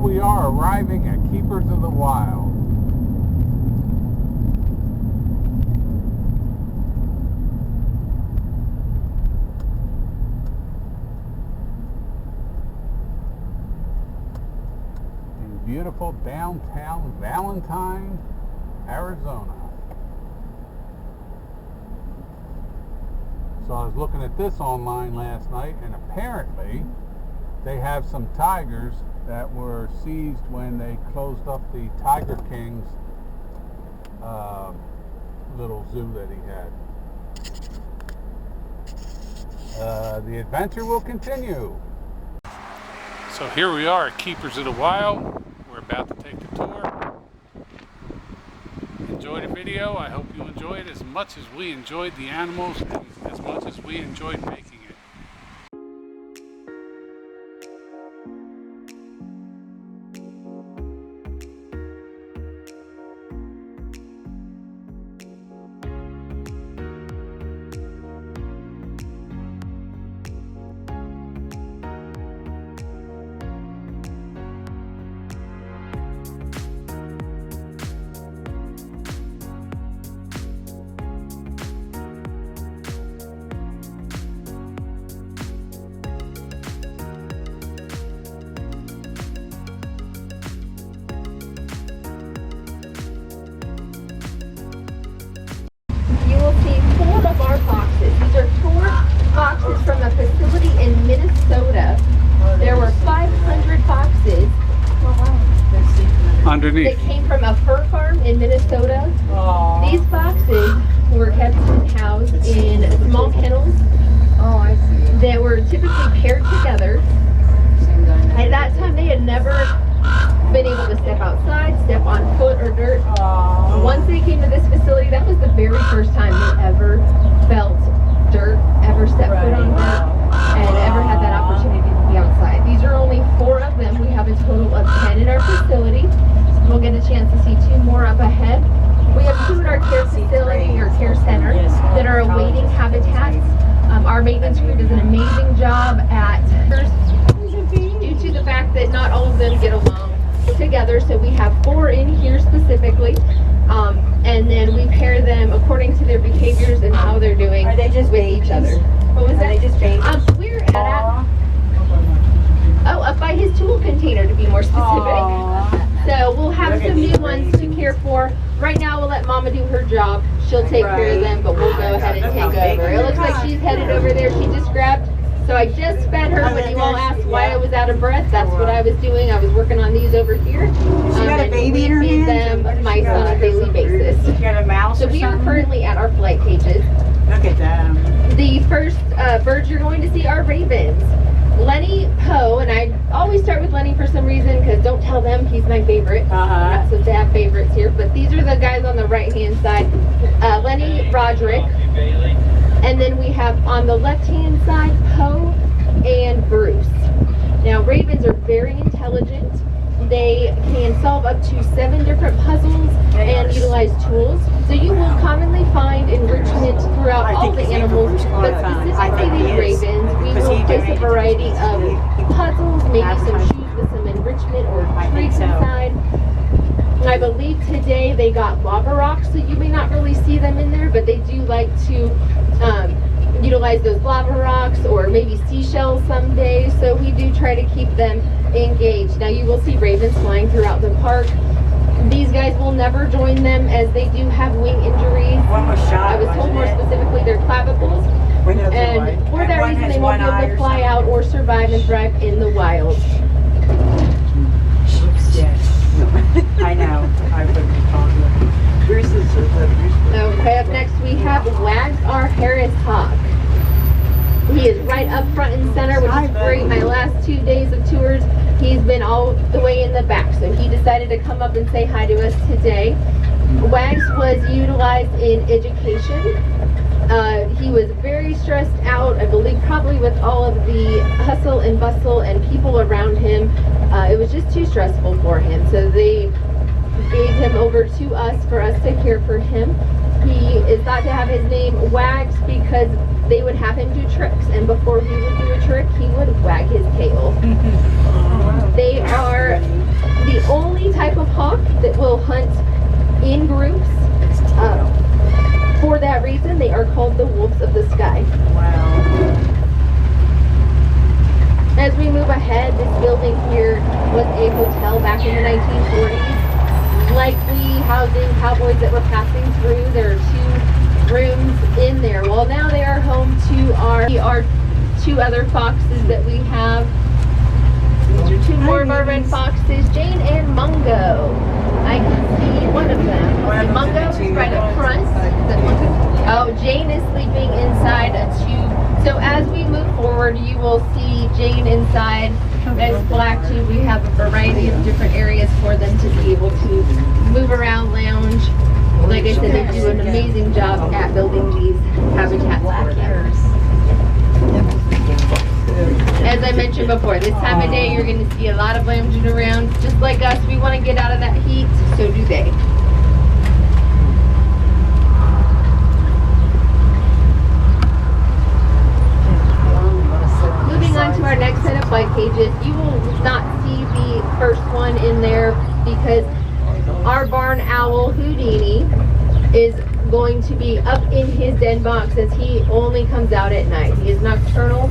we are arriving at Keepers of the Wild. In beautiful downtown Valentine, Arizona. So I was looking at this online last night, and apparently they have some tigers that were seized when they closed up the Tiger King's little zoo that he had. The adventure will continue. So here we are at Keepers of the Wild. We're about to take the tour. Enjoy the video. I hope you enjoy it as much as we enjoyed the animals and as much as we enjoyed making it. Boxes from a facility in Minnesota. There were 500 boxes Underneath. that came from a fur farm in Minnesota. Aww. These boxes were kept and housed in small kennels that were typically paired together. At that time, they had never been able to step outside, step on foot or dirt. Aww. Once they came to this facility, that was the very first time they ever felt dirt, ever stepped foot on dirt, and ever had that opportunity to be outside. These are only 4 of them. We have a total of 10 in our facility. We'll get a chance to see 2 more up ahead. We have 2 in our care facility or care center that are awaiting habitats. Our maintenance crew does an amazing job at due to the fact that not all of them get along together. So we have 4 in here specifically. And then we pair them according to their behaviors and how they're doing with each other. What was that? Are they just babies? We're at up by his tool container, to be more specific. Aww. So we'll have some new ones to care for. Right now we'll let Mama do her job. She'll take care of them, but we'll go ahead and take over. It looks like she's headed over there. She just grabbed. So I just fed her. When you all asked why I was out of breath, that's what I was doing. I was working on these over here. She got a baby in her feed them mice on a daily basis. She got a mouse. So we are currently at our flight cages. Look at them. The first birds you're going to see are ravens. Lenny Poe, and I always start with Lenny for some reason because don't tell them he's my favorite. We're not supposed to have favorites here, but these are the guys on the right hand side. Lenny Roderick. And then we have on the left-hand side, Poe and Bruce. Now, ravens are very intelligent. They can solve up to 7 different puzzles and utilize tools. So you will commonly find enrichment throughout all the animals, but specifically these ravens, we will place a variety of puzzles, maybe some shoes with some enrichment or treats inside. I believe today they got lava rocks, so you may not really see them in there, but they do like to utilize those lava rocks or maybe seashells someday, so we do try to keep them engaged. Now you will see ravens flying throughout the park. These guys will never join them as they do have wing injuries. I was told more specifically their clavicles, and for that reason they won't be able to fly out or survive and thrive in the wild. I know. Okay, up next we have Wags, our Harris hawk. He is right up front and center, which is great. My last 2 days of tours, he's been all the way in the back, so he decided to come up and say hi to us today. Wags was utilized in education. He was very stressed out, I believe probably with all of the hustle and bustle and people around him. It was just too stressful for him, so they gave him over to us for us to care for him. He is thought to have his name Wags because they would have him do tricks, and before he would do a trick, he would wag his tail. They are the only type of hawk that will hunt in groups. For that reason, they are called the wolves of the sky. Wow. As we move ahead, this building here was a hotel back in the 1940s, likely housing cowboys that were passing through. There are 2 rooms in there. Well, now they are home to our 2 other foxes that we have. These are 2 more of our red foxes, Jane and Mungo. I can see one of them. And Mungo is right up front. Oh, Jane is sleeping inside a tube. So as we move forward, you will see Jane inside this black tube. We have a variety of different areas for them to be able to move around, lounge. Like I said, they do an amazing job at building these habitats for them. As I mentioned before, this time of day you're going to see a lot of lounging around. Just like us, we want to get out of that heat, so do they. Moving on to our next set of flight cages, you will not see the first one in there because our barn owl Houdini is going to be up in his den box as he only comes out at night. He is nocturnal,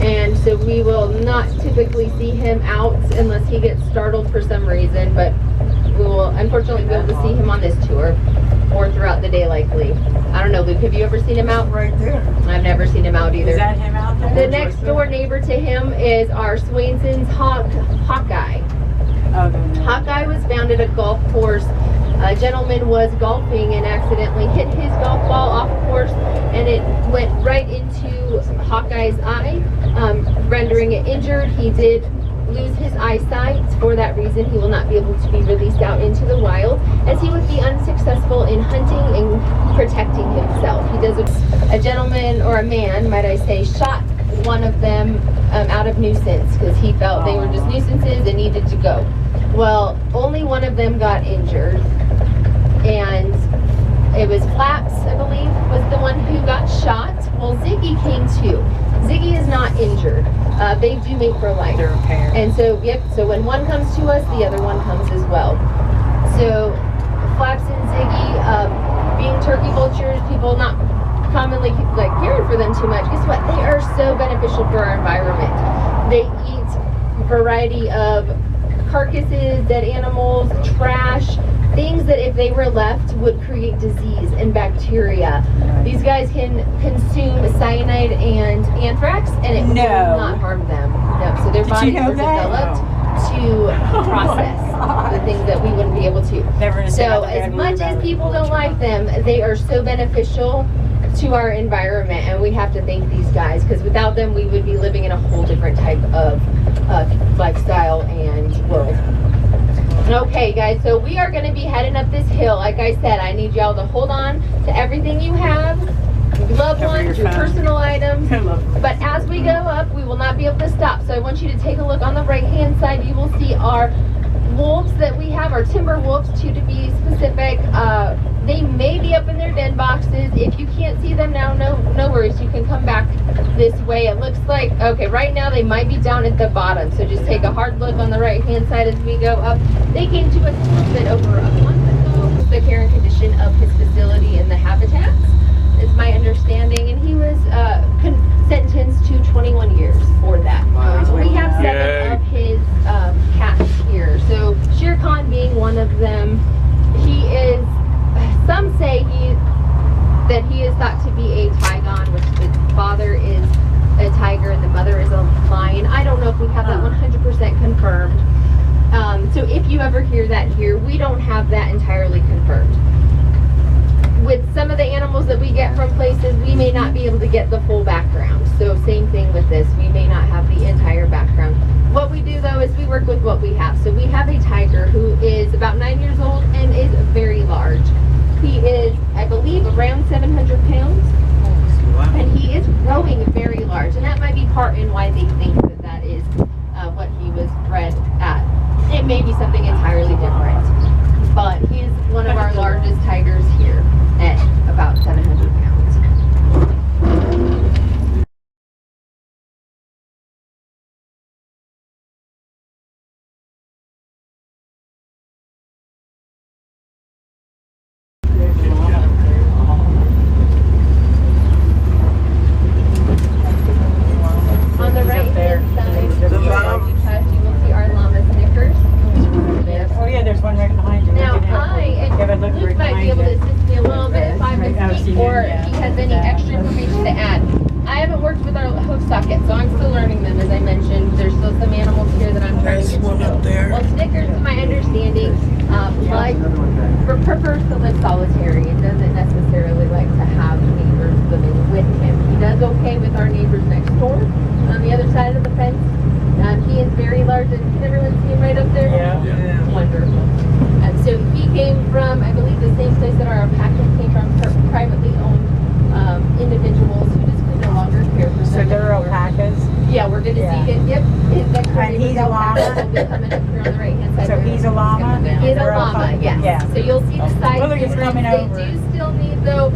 and so we will not typically see him out unless he gets startled for some reason, but we will unfortunately be able to see him on this tour or throughout the day likely. I don't know, Luke, have you ever seen him out? Right there. I've never seen him out either. Is that him out there? The next door neighbor to him is our Swainson's Hawkeye. Okay. Hawkeye was found at a golf course. A gentleman was golfing and accidentally hit his golf ball off course, and it went right into Hawkeye's eye, rendering it injured. He did lose his eyesight. For that reason, he will not be able to be released out into the wild, as he would be unsuccessful in hunting and protecting himself. He does a gentleman, or a man, might I say, shot one of them out of nuisance because he felt they were just nuisances and needed to go. Well, only one of them got injured, and it was Flaps, I believe, was the one who got shot. Well, Ziggy came too. Ziggy is not injured. They do mate for life. They're a pair. And so, yep, so when one comes to us, the other one comes as well. So, Flaps and Ziggy, being turkey vultures, people not commonly like caring for them too much. Guess what? They are so beneficial for our environment. They eat a variety of carcasses, dead animals, trash, things that if they were left would create disease and bacteria. These guys can consume cyanide and anthrax, and it will not harm them. No, so their bodies are developed to process the things that we wouldn't be able to. So as much as people don't like them, they are so beneficial to our environment, and we have to thank these guys, because without them we would be living in a whole different type of lifestyle and world. Okay guys, so we are going to be heading up this hill. Like I said, I need y'all to hold on to everything you have, your loved ones, your personal items. But as we go up, we will not be able to stop. So I want you to take a look on the right hand side. You will see our wolves that we have, our timber wolves, 2 to be specific. They may be up in their den boxes. If you can't see them now, no worries. You can come back this way. It looks like, okay, right now they might be down at the bottom. So just take a hard look on the right hand side as we go up. They came to us a little bit over a month ago. The care and condition of his facility and the habitats is my understanding. And he was sentenced to 21 years for that. Wow. We have 7 Yay. of his cats here. So Shere Khan being one of them. He is, some say that he is thought to be a Tygon, which the father is a tiger and the mother is a lion. I don't know if we have that 100% confirmed. So if you ever hear that here, we don't have that entirely confirmed. With some of the animals that we get from places, we may not be able to get the full background. So same thing with this, we may not have the entire background. What we do though is we work with what we have. So we have a tiger who is about 9 years old and is very large. He is, I believe, around 700 pounds. And he is growing very large. And that might be part in why they think that that is what he was bred at. It may be something entirely different. But he is one of our largest tigers here at about 700 pounds. I'll be coming up here on the right hand side. So he's a llama? He's a They're all llama, fine. yes. Yeah. So you'll see the size Willard is difference. coming They over. do still need, though,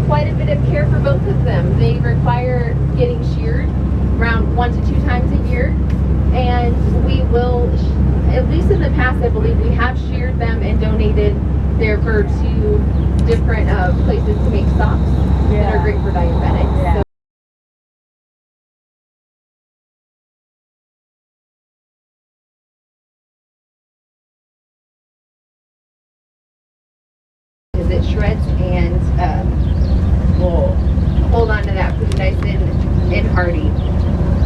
quite a bit of care for both of them. They require getting sheared around 1 to 2 times a year. And we will, at least in the past, I believe we have sheared them and donated their fur to different places to make socks that are great for diabetics. Yeah. So because it shreds and will hold on to that food nice and hearty.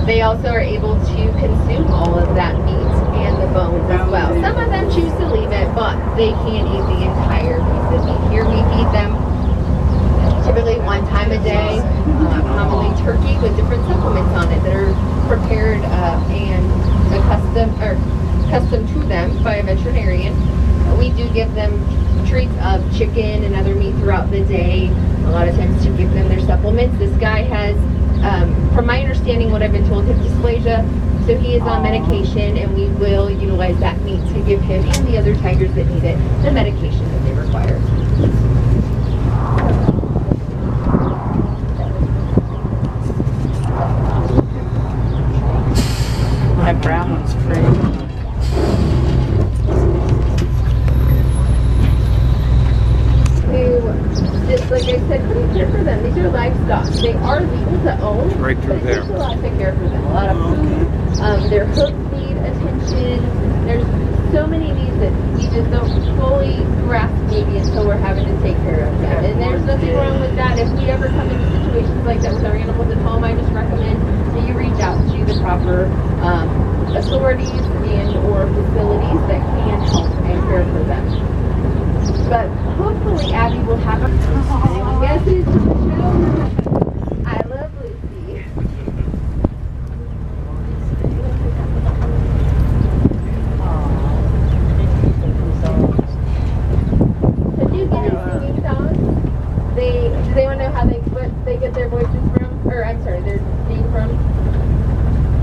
They also are able to consume all of that meat and the bones as well. Some of them choose to leave it, but they can eat the entire piece of meat. Here we feed them typically 1 time a day, commonly turkey with different supplements on it that are prepared and accustomed to them by a veterinarian. We do give them treats of chicken and other meat throughout the day, a lot of times to give them their supplements. This guy has, from my understanding, what I've been told, hip dysplasia, so he is on medication, and we will utilize that meat to give him and the other tigers that need it the medication that they require. That brown one's pretty. Just like I said, couldn't care for them. These are livestock. They are legal to own. Right through but it there. takes a lot to care for them. A lot of food. Their hooves need attention. There's so many needs that we just don't fully grasp maybe until we're having to take care of them. And there's nothing wrong with that. If we ever come into situations like that with our animals at home, I just recommend that you reach out to the proper authorities and or facilities that can help and care for them. But hopefully Abby will have anyone guesses on the show. I love Lucy. So do you get any singing songs? Does anyone know how they get their voices from? Or I'm sorry, their name from?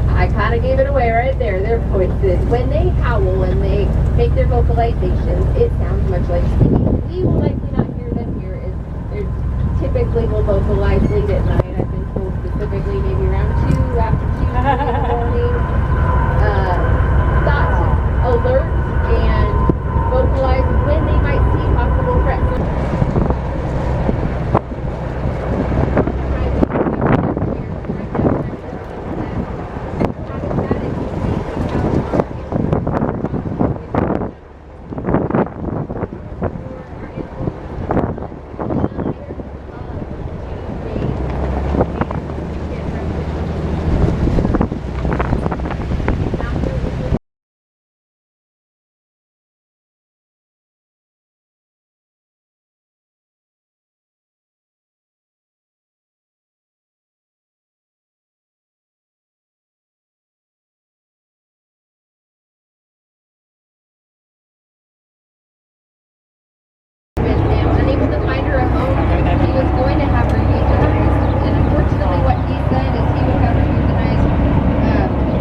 I kind of gave it away right there. Their voices. When they howl and they make their vocalizations, it sounds much like singing. We will likely not hear them here. They typically will vocalize late at night. I've been told specifically maybe around 2, after 2 in the morning. Thought alert and vocalize when they might see possible threats. Unable to find her a home, he was going to have her euthanized. And unfortunately, what he said is he would have her euthanized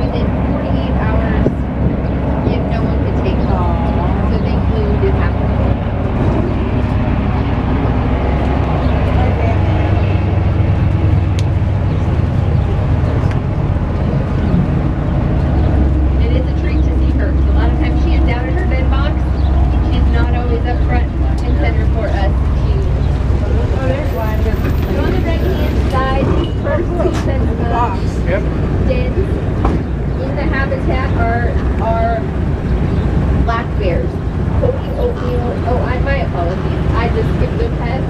within 48 hours if no one could take her. So thankfully, we did have her. It is a treat to see her. A lot of times she is down in her bed box. She's not always up front and center for us to. So on the right hand side, these first 2 sets of Yep. dens in the habitat are black bears. Cody Oatmeal. Oh, my apologies. I just skipped ahead.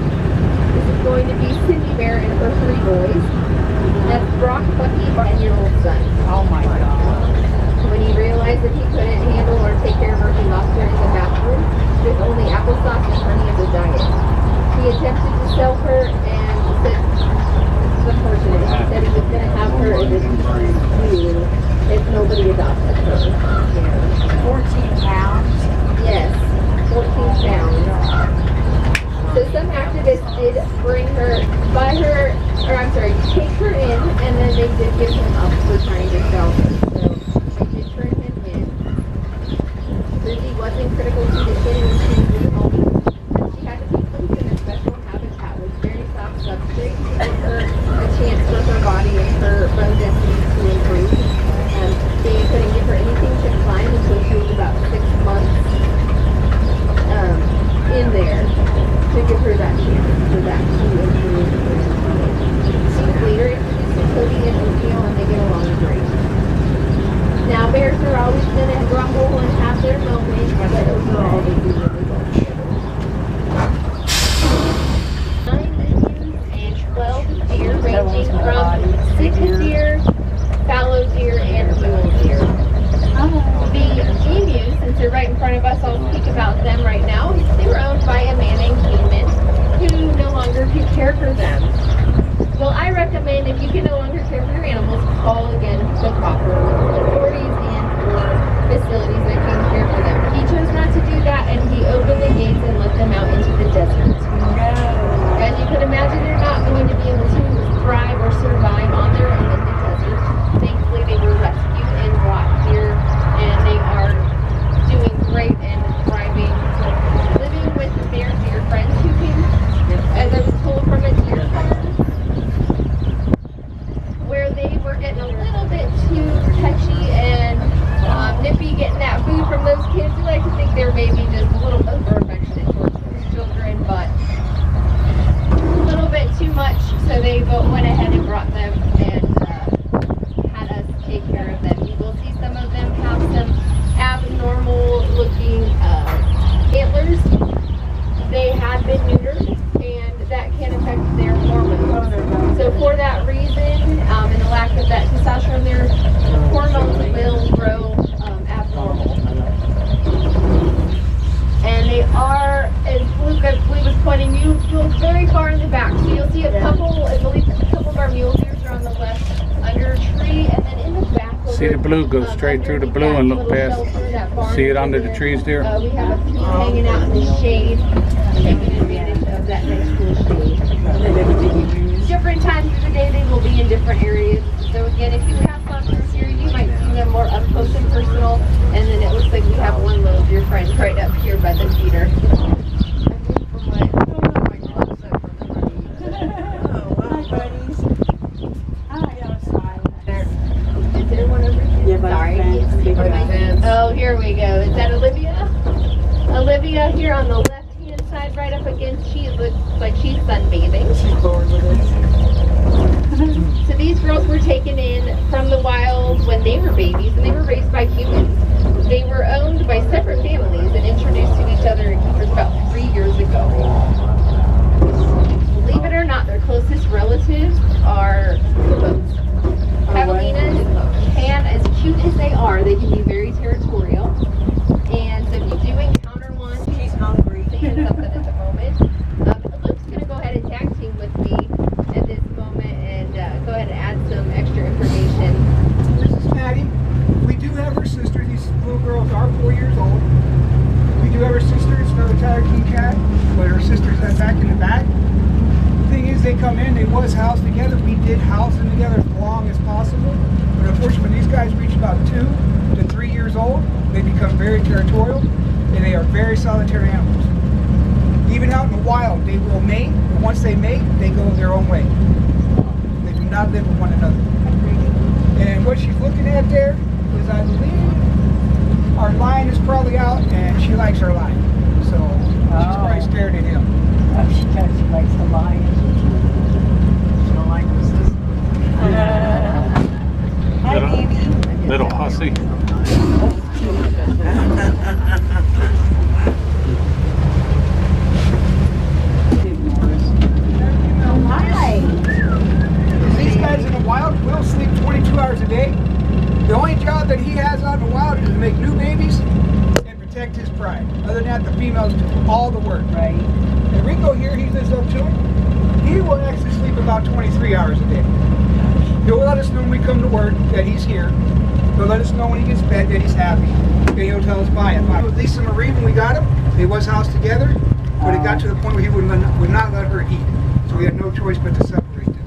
This is going to be Cindy Bear and her 3 boys. That's Brock, Bucky, and 10-year-old son. Oh my God. When he realized that he couldn't handle or take care of her, he locked her in the bathroom with only applesauce and honey as a diet. He attempted to sell her and said, this is unfortunate, he said he was going to have her as a queen if nobody adopted her. 14 pounds. Yes, 14 pounds. So some activists did bring her, take her in, and then they did give him up for trying to sell her. So they did turn him in. for them. Well, I recommend if you can no longer care for your animals, call again the proper authorities and or facilities that can care for them. He chose not to do that, and he opened the gates and let them out into the desert. As you can imagine, they're not going to be able to thrive or survive on their own in the desert. Thankfully, they were rescued and brought here, and they are doing great and thriving, living with their dear friends who came, as I was told, from a deer farm, where they were getting a little bit too touchy and nippy, getting that food from those kids. We like to think they're maybe just a little over affectionate towards those children, but a little bit too much, so they went ahead and brought them and had us take care of them. You will see some of them have some abnormal looking antlers. They have been neutered, and that can affect their hormones. So for that reason, and the lack of that testosterone, their hormones will grow abnormal. And they are, as Luke, I believe, was pointing, you go very far in the back. So you'll see a couple, I believe a couple of our mule deers are on the left under a tree, and then in the back. See the blue, go straight through the blue and look past. See it under the trees there? We have a few hanging out in the shade, taking advantage of that nice cool shade. Different times of the day, they will be in different areas. So again, if you have some through here, you might see them more up close and personal. And then it looks like we have one little dear friend right up here by the feeder. Oh, here we go. Is that Olivia? Olivia here on the left-hand side, right up against, she looks like she's sunbathing. She's bored with it. So these girls were taken in from the wild when they were babies, and they were raised by humans. They were owned by separate families and introduced to each other and keepers about 3 years ago. Believe it or not, their closest relatives are hippos. Javelinas can, as cute as they are, they can be very territorial. And so if you do encounter one, she's hungry, saying something at the moment. Luke's going to go ahead and tag team with me at this moment and go ahead and add some extra information. This is Maddie. We do have her sister. These little girls are 4 years old. We do have her sister. It's another Tiger King cat, but her sister's back in the back. Thing is, they come in, they was housed together. We did house them together as long as possible, but unfortunately when these guys reach about 2 to 3 years old, they become very territorial, and they are very solitary animals. Even out in the wild, they will mate, but once they mate, they go their own way. They do not live with one another. And what she's looking at there is, I believe, our lion is probably out, and she likes our lion, so she's probably scared at him. She likes the lion. She don't like the sister. Hi, baby. Little hussy. Hi. These guys in the wild will sleep 22 hours a day. The only job that he has out in the wild is to make new babies and protect his pride. Other than that, the females do all the work. Right. And Rico here, he lives up to him. He will actually sleep about 23 hours a day. He'll let us know when we come to work that he's here. He'll let us know when he gets fed that he's happy. And he'll tell us bye. With Lisa Marie, when we got him, they was housed together, but it got to the point where he would not let her eat. So we had no choice but to separate them.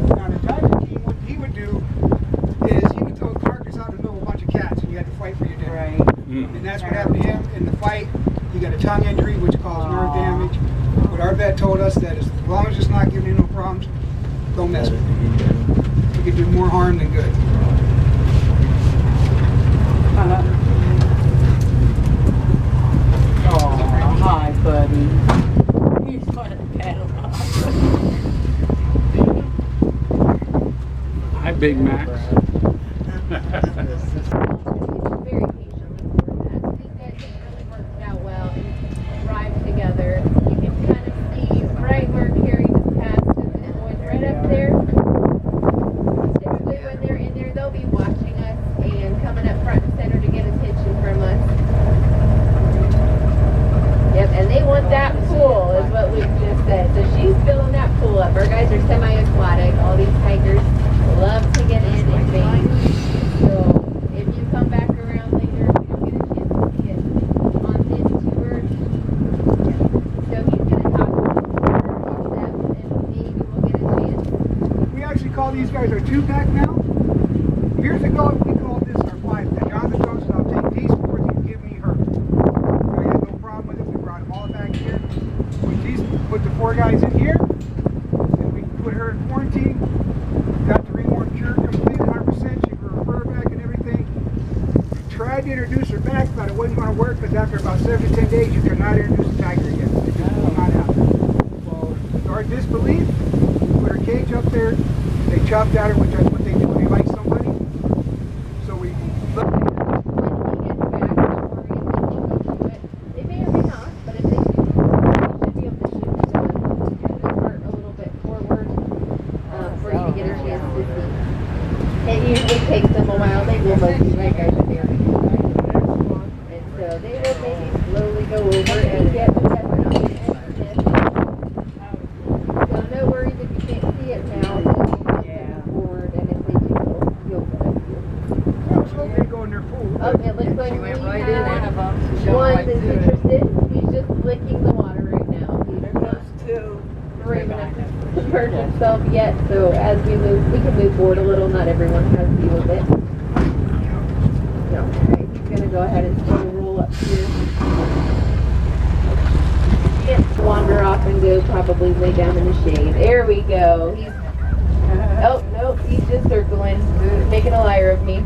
Now the Tiger King, what he would do is he would throw a carcass out in the middle of a bunch of cats, and you had to fight for your dinner. Right. And that's what happened to him in the fight. He got a tongue injury, which caused nerve damage. But our vet told us that as long as it's not giving you no problems, don't mess with it. It could do more harm than good. Oh, hi, buddy. He's going to paddle off. Hi, Big Max. Very patient with that. These guys have really worked out well and thrived together. You can kind of see right where Carrie just passed and boys right up there. Typically when they're in there, they'll be watching us and coming up front and center to get attention from us. Yep, and they want that pool is what Luke just said. So she's filling that pull up. Our guys are semi-aquatic. All these tigers love to get in and bathe. So if you come back around later, we don't get a chance to see it on this tour. So he's gonna talk to them, and maybe we'll get a chance. We actually call these guys our 2-pack now. Years ago, we called this our 5-pack. On the coast, I'll take these 4, you give me her. I had no problem with it. We brought them all back here. Put the 4 guys in here. And we put her in quarantine. Got the ringworm cured completely 100%. She grew her fur back and everything. We tried to introduce her back, but it wasn't going to work because after about 7 to 10 days, you cannot introduce a tiger again. It just will not happen. Well, with our disbelief, we put her cage up there. They chopped at her, which is what they do when they like somebody. So we looked. When he gets back, don't worry, they can do it. They may or may not, but if they do, we should be able to shoot the part a little bit forward for you to get a chance to see. It usually takes them a while. They will mostly, like I said, they're and so they will maybe slowly go over and get the pepper. So no worries if you can't see it now. Forward, and if they do, you'll get it. They go in their pool. Oh, it looks like She we went right in one of have them. She one went that's to it. interested. He's just licking the water right now. He's not Two. brave enough to merge himself yet. So as we move, we can move forward a little. Not everyone has view of it. So, alright, he's gonna go ahead and slowly roll up here. Can't wander off and go probably lay down in the shade. There we go. He's oh nope, he's just circling, making a liar of me.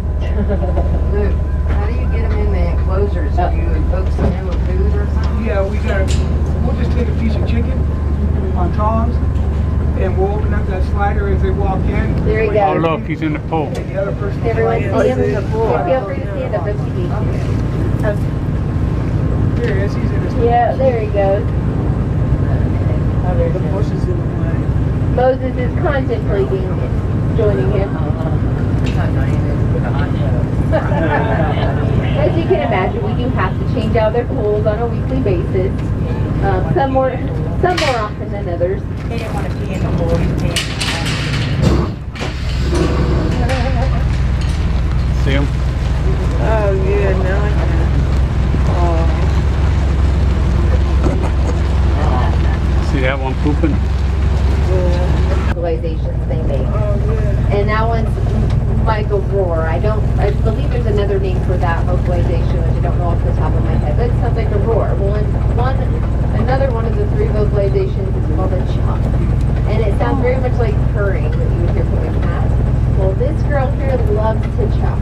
Luke, how do you get them in the enclosures? Do you focus them in with food or something? Yeah, we'll just take a piece of chicken on tongs and we'll open up that slider as they walk in. There he Oh, goes. look, he's in the pool. And the other person. Everyone see Oh, he's him? in the pool. Yeah, feel free to stand up if you need to. There he is, he's in his. Yeah, there he goes. Oh, there's the horses in the way. Moses is contemplating joining him. As you can imagine, we do have to change out their pools on a weekly basis. Some more often than others. He didn't want to pee in the pool. He peed. See him? Oh, yeah, no, I can. See that one pooping? Vocalizations they make. And that one's like a roar. I believe there's another name for that vocalization, which I don't know off the top of my head, but it sounds like a roar. Well, another one of the 3 vocalizations is called a chop. And it sounds very much like purring that you would hear from a cat. Well, this girl here loves to chop.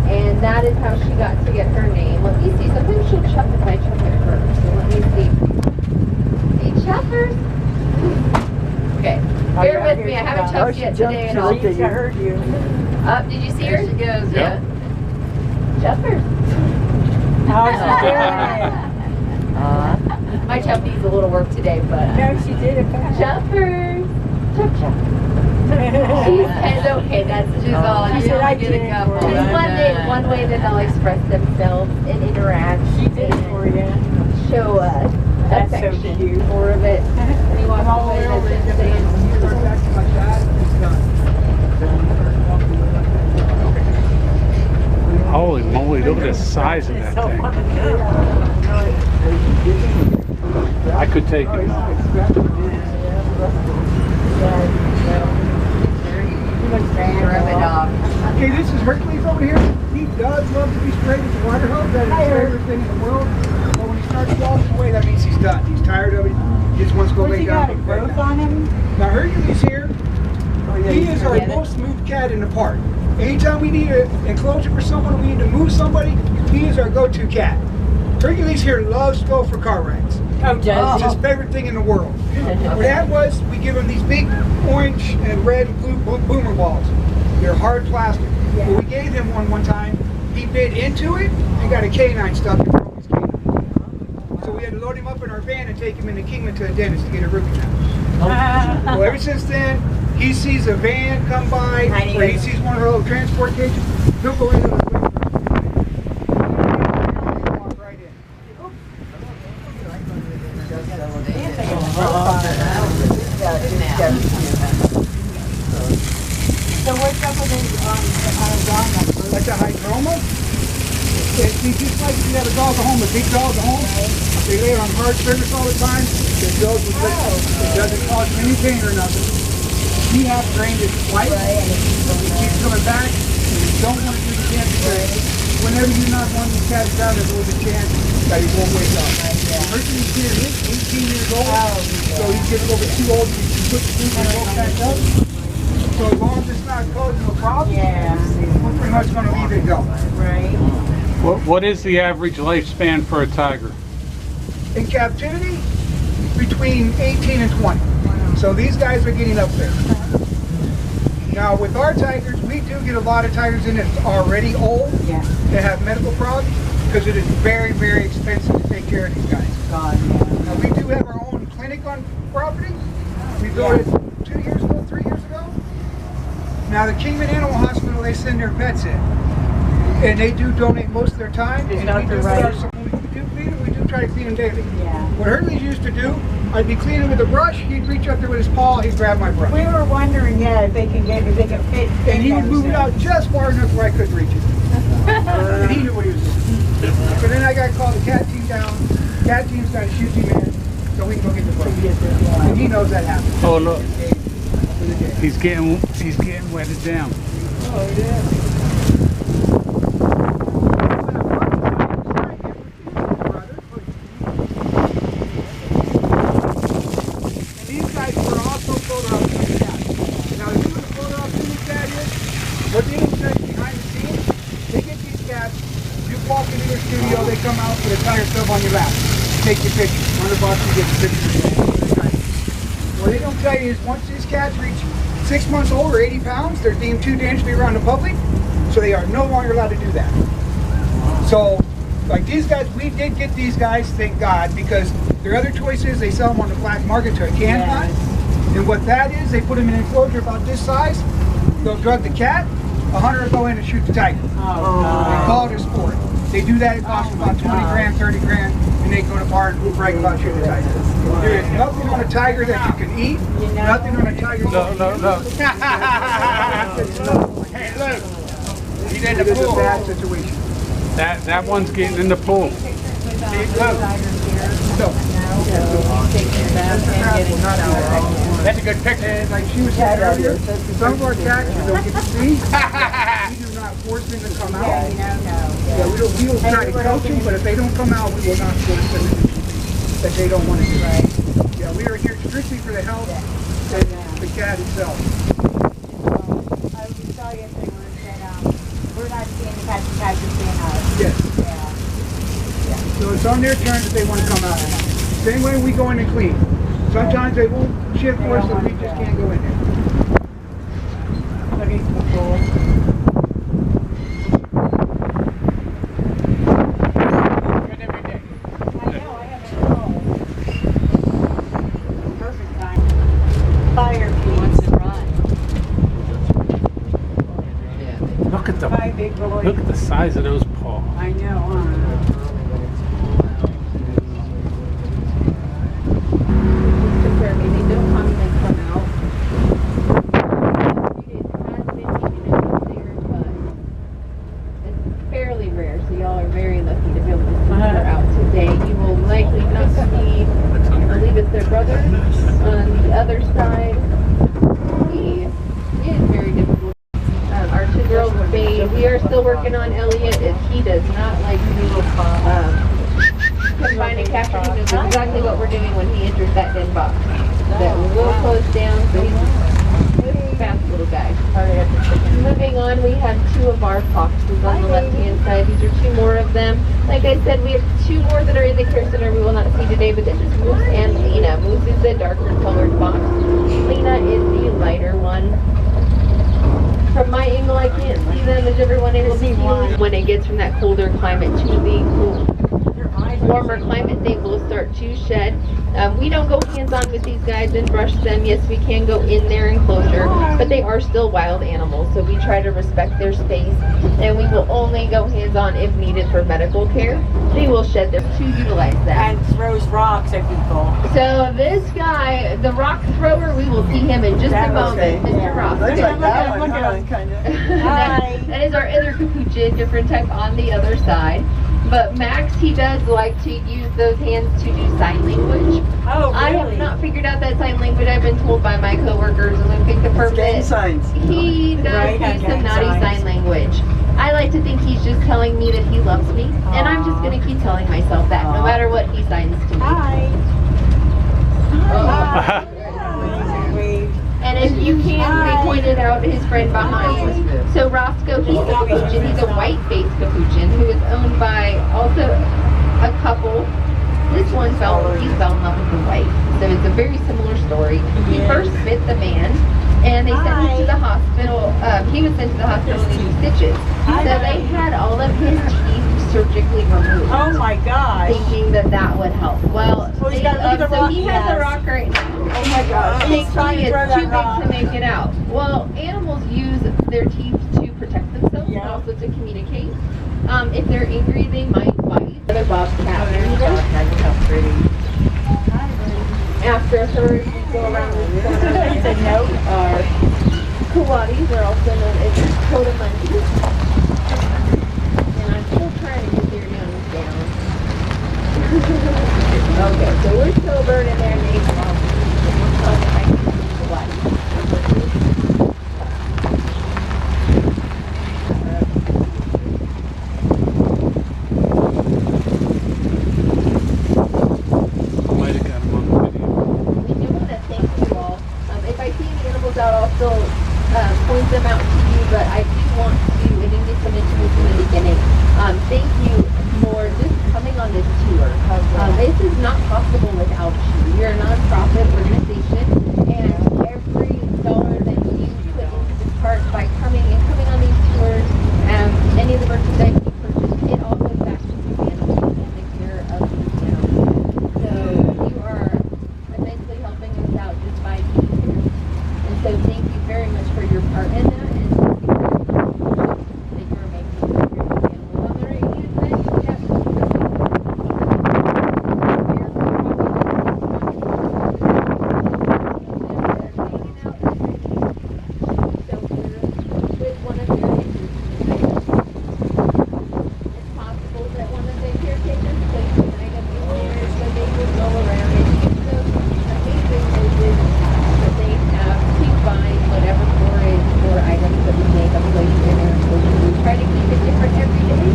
And that is how she got to get her name. Let me see. Sometimes she'll chop if I chop it first. So let me see. Hey, choppers. Okay. Bear with me. I haven't chopped yet today at all. I heard you. Did you see her? She goes, Yeah. Choppers. How's she doing? My chop needs a little work today, but No, she did it fast. choppers. Chop chop. She's okay. That's just all. She said I did it for Just you. one way that they'll express themselves and interact. She did it for you. Show That's so affection. cute. More of it. When you walk Come all the away, way over that's and just get saying. the start acting like that, it's done. Holy moly, look at the size of that thing. I could take him. Rub it off. Okay, this is Hercules over here. He does love to be sprayed with the water hose. That is his favorite thing in the world. But when he starts walking away, that means he's done. He's tired of it. He just wants to go lay down. on him? Now Hercules here, he is our most smooth cat in the park. Anytime we need an enclosure for someone, we need to move somebody, he is our go-to cat. Hercules here loves to go for car rides. Oh, It's his favorite thing in the world. What happened was, we give him these big orange and red and blue boomer balls. They're hard plastic. Well, we gave him one time. He bit into it and got a canine stuck and broke his canine. So we had to load him up in our van and take him into Kingman to a dentist to get a root canal. Well, ever since then, he sees a van come by, or he sees one of our little transport cages, he'll go into the van. Walk right in. Now. So what's up with these on a dog number? That's a hydroma. It's just like you have a dog-a-home, a big dog-a-home. They lay on hard surface all the time. It goes with it doesn't cause any pain or nothing. We have drained it twice. It keeps coming back. And you don't want to do the chance because whenever you knock one of these cats down, there's always a chance that he won't wake up. Hercules here is 18 years old, so he's getting a little bit too old to put the food and go back up. So as long as it's not causing a problem, we're pretty much going to leave it go. Right. What is the average lifespan for a tiger? In captivity, between 18 and 20. So these guys are getting up there. Now with our tigers, we do get a lot of tigers in that's already old, that have medical problems, because it is very, very expensive to take care of these guys. Now we do have our own clinic on property. We built it 2 years ago, 3 years ago. Now the Kingman Animal Hospital, they send their vets in. And they do donate most of their time. Is And Dr. we do right? clean them, we do try to clean them daily. Yeah. What Hercules used to do, I'd be cleaning with a brush, he'd reach up there with his paw, he'd grab my brush. We were wondering, if they can fit. And he would move it out just far enough where I couldn't reach it. And he knew what he was doing. So then I got called the cat team down. Cat team's got to shoot him in so we can go get the brush. And he knows that happens. Oh look, he's getting wetted down. Oh, yeah. What they don't tell you behind the scenes, they get these cats, you walk into their studio, they come out with a tire stub on your lap. Take your picture. One of the boxes gets a picture. What they don't tell you is once these cats reach 6 months old or 80 pounds, they're deemed too dangerous to be around the public, so they are no longer allowed to do that. So, like these guys, we did get these guys, thank God, because their other choice is they sell them on the black market to a can hunt. And what that is, they put them in an enclosure about this size, they'll drug the cat, a hunter will go in and shoot the tiger. They call it a sport. They do that, it costs them about 20 grand, 30 grand, and they go to the bar and brag about shooting a tiger. There is nothing on a tiger that you can eat, nothing on a tiger No. Hey, look, he's in the pool. It is a bad situation. That one's getting in the pool. That's a good picture. And like she was saying earlier, some of our cats you don't get to see. We do not force them to come out. Yeah, we will try to coach them, but if they don't come out, we will not force them to do things that they don't want to do. Yeah, we are here strictly for the health of the cat itself. I saw yesterday where it said, we're not seeing the cats are seeing us. Yes. So it's on their turn if they want to come out. Same way we go in and clean. Sometimes they won't shift for us, so we just can't go in there. Look at the pool. Look at the size of those paws. I know, They don't commonly come out. It has been keeping it there, but it's fairly rare, so y'all are very lucky to be able to see her out today. You will likely not see, I believe it's their brother on the other side. He is very difficult. Our 2-year-old babe, we are still working on Elliot. He does not like confine and capture. He knows exactly what we're doing when he enters that den box. That will close down, so he's a fast little guy. Moving on, we have 2 of our foxes on the left-hand side. These are 2 more of them. Like I said, we have 2 more that are in the care center we will not see today, but this is Moose and Lena. Moose is the darker colored fox. Lena is the lighter one. From my angle, I can't see them. Is everyone able to see when it gets from that colder climate to the cool? warmer climates, they will start to shed. We don't go hands-on with these guys and brush them. Yes, we can go in their enclosure, but they are still wild animals, so we try to respect their space, and we will only go hands-on if needed for medical care. They will shed their to utilize that. And throws rocks at people. So this guy, the rock thrower, we will see him in just a moment, Mr. Ross. Looks like that one, Look at huh? him, kind of. That is our other capuchin, different type on the other side. But Max, he does like to use those hands to do sign language. Oh, I have really? not figured out that sign language. I've been told by my coworkers, and we confirmed Gang it. signs. He does Right, use some gang naughty signs. sign language. I like to think he's just telling me that he loves me, and I'm just gonna keep telling myself that, no Aw. matter what he signs to me. Hi. Oh. Wave. And if you can, they pointed out his friend behind. So Roscoe, he's a capuchin. He's a white-faced capuchin who is owned by also a couple. This one he fell in love with the wife. So it's a very similar story. He first bit the man, and they sent him to the hospital. He was sent to the hospital and needed stitches. So they had all of his teeth surgically removed. Oh my gosh. Thinking that that would help. Well, Oh, he's got- look at the so rock he he has a has. rock right now. Oh my gosh. He's Thankfully, trying to it's throw too that rock. big to make it out. Well, animals use their teeth to protect themselves Yeah. and also to communicate. If they're angry, they might bite. Another bobcat. How pretty. After her, we go around this corner. He said no. Are coatis, they're also known as cotamundis. And I'm still trying to get their names down. Okay, so we're sober and their names are Might have got him on the video. We do want to thank you all. If I see any animals out, I'll still point them out to you, but I do want to, and you just mentioned this in the beginning, thank you for just coming on this tour. This is not possible without you. You're a nonprofit organization, and every dollar that you put into this park by coming on these tours, any of the merchandise you purchase, it all goes back to the animals and the care of these animals. So you are immensely helping us out just by being here. And so thank you very much for your part in that, and thank you for the contribution that you're making to the animals. On the right hand side, we have with one of their it's possible that one of the caretakers placed an item in there so they would go around and use those amazing noses that they have to find whatever forage or items that we make up place in their enclosure. We try to keep it different every day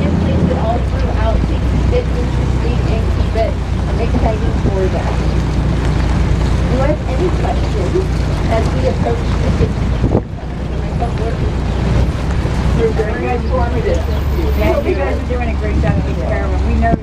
and place it all throughout to keep it interesting and keep it exciting for them. Do you have any questions as we approach the 15th? You're very informative. Yeah, you guys are doing a great job taking care of them. We know